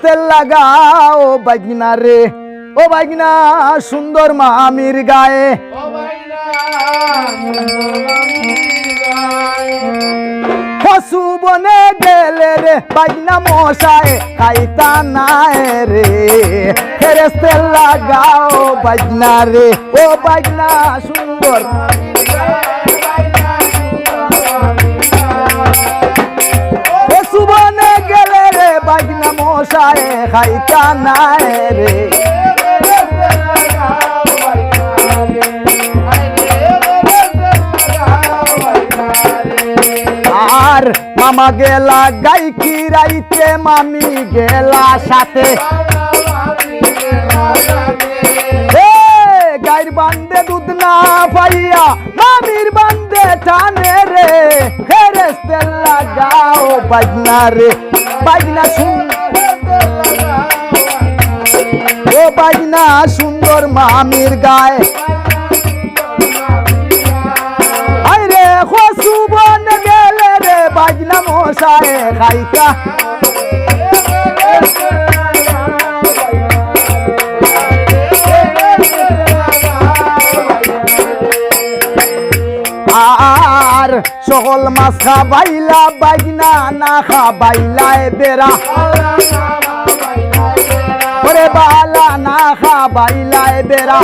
তেল লাগাও বাগনা রে ও বাগনা সুন্দর মামির গায়ে পশু বনে গেলে রে বাগনা মশায় খাইতা নাই রে ফেরেস তেল লাগাও বাগনা রে ও বাগনা সুন্দর পশু বনে গেলে রে বাগনা মশায় খাইতা নাই রে আর মামা গেলা গাই কিরাইতে মামি গেলা সাথে গাইর বান্দে দুধ না পাইয়া মামির বান্দে টানে রে ফেরেস তেল লাগাও বাগনা রে বাগনা ও বাগনা সুন্দর মামির গায়ে আরে খসু বন গেলে রে বাগনা মশায় খাইতা আর সকল মাছ খাবাইলা বাগনা না খাবাইলায় বেড়া ওরে বালা না খাবাইলায় বেড়া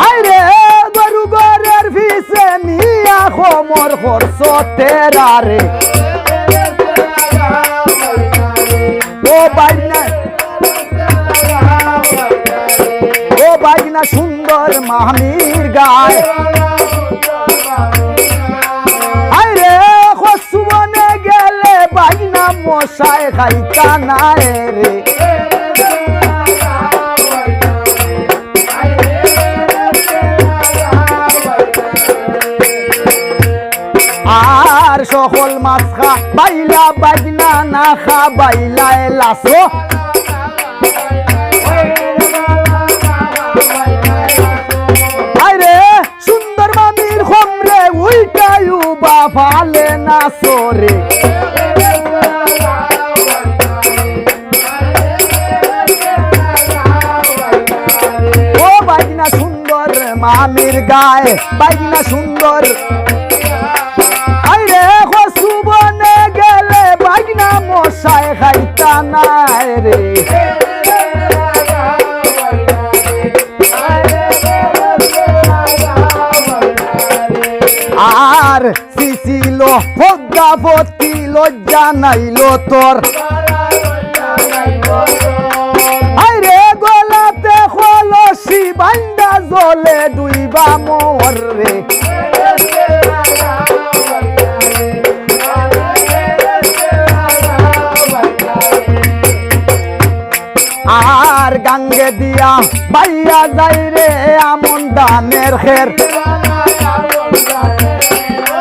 আরে গরু গরের ফিসে নিয়া খমর খরচ তেরা রে ও বাগনা ও বাগনা সুন্দর মামির গায়ে আরে খসু বনে গেলে বাগনা মশায় খাইতা নাই রে আর সকল মাছ খা বাইলা বাগনা না খা বাইলায় লাসো আরে সুন্দর মামির খমরে উইটায়ু বা ফালে না সরে ও বাগনা সুন্দর মামির গায়ে বাগনা সুন্দর আরে খসু বনে গেলে বাগনা মশায় খাইতা নাই রে আর সিসিল ভদ্রাপতি লজ্জা নাইল তোর আরে গলাতে খলসি বান্দা জলে দুইবা মোর রে আর গাঙ্গে দিয়া বাইয়া যাই রে আমন দানের খের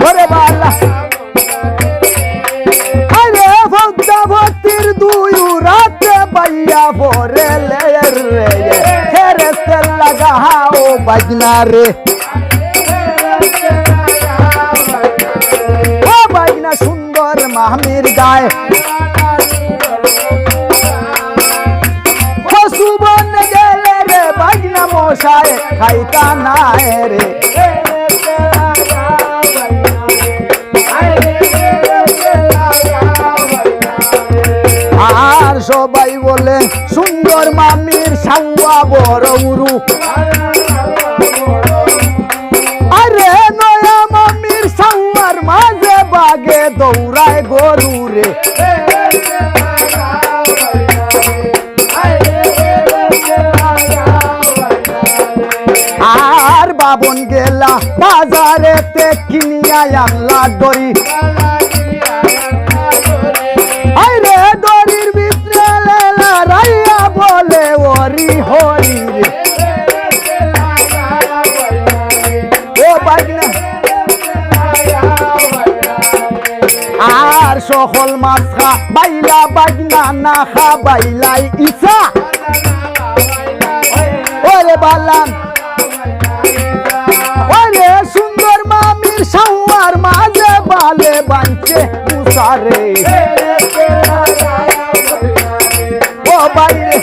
ওরে বালা আরে ভক্তাভক্তির দুই রাতে বাইয়া ভরে লে রে ফেরেস তেল লাগাও বাগনা রে ও বাগনা সুন্দর মামির গায়ে খসু বন গেলে রে বাগনা মশায় খাইতা নাই রে আর সবাই বলে সুন্দর মামির সাঙ্গা বড় উরু আরে নয়া মামির সাঙ্গার মাঝে বাগে দৌড়ায় গরু রে আর বাবন গেলা বাজারেতে কিনিয়া আনলা দড়ি আরে দড়ির ভিতরে লেলা রাইয়া বলে ওরি হরি রে ও বাগনা আর সকল মাছ খা বাইলা বাগনা না খা বাইলাই ইসা ওরে বালান ওরে সুন্দর মামির সাওয়ার মাঝে বালে বাঞ্চে উসারে বাইরে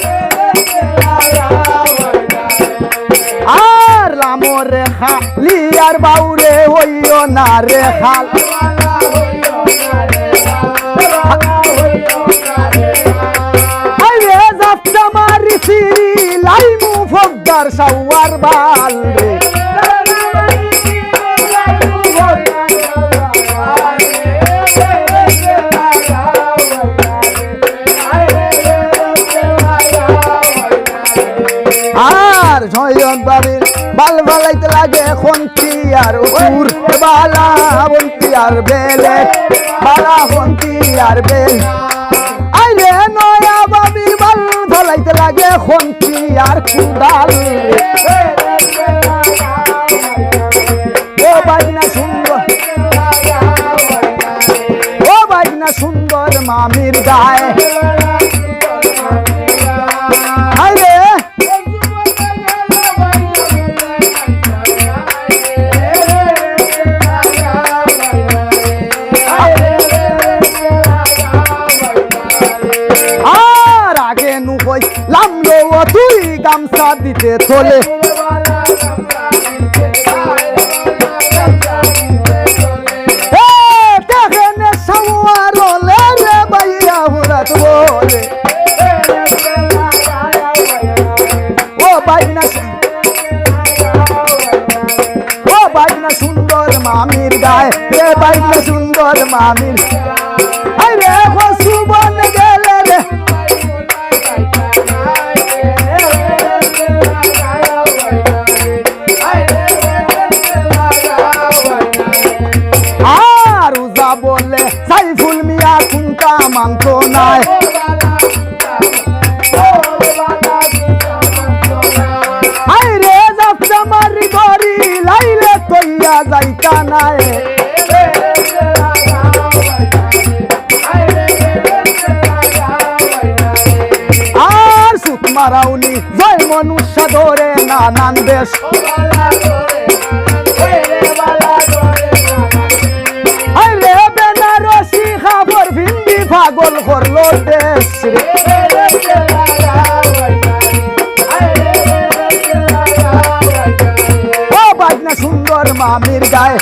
আর লামরে খালি আর বাউরে হইও না রে খাল আরে যাত্রা মারিছি লাইমু ফকদার সাওয়ার বাল রে আর জয়ন বাড়ির বাল বালাইতে লাগে খন্তি আর উর বালা বন্তি আর বেলে বালা খন্তি আর বেল আইরে নয়া বাবির বাল বালাইতে লাগে খন্তি আর কুদাল ও বাজনা সুন্দর ও বাজনা সুন্দর মামির গায়ে আইরে লামলো তুই গামছা দিতে তোলে দেখেনে সাওয়ার লে রে বাইয়া হুরাত বলে ও বাইনা সুন্দর মামির গায়ে রে বাইনা সুন্দর মামির আরে হসু বন গেলে রে বলে সাইফুল মিয়া কুন্তা মানতো নাই আইরে যাত্রা মারি গরি লাইলে তৈয়া যাইতা নাই আর সুখ মারাউনি জয় মনুষ্য ধরে নানান দেশ পাগল করলো দেশ ও বাজনা সুন্দর মামির গায়ে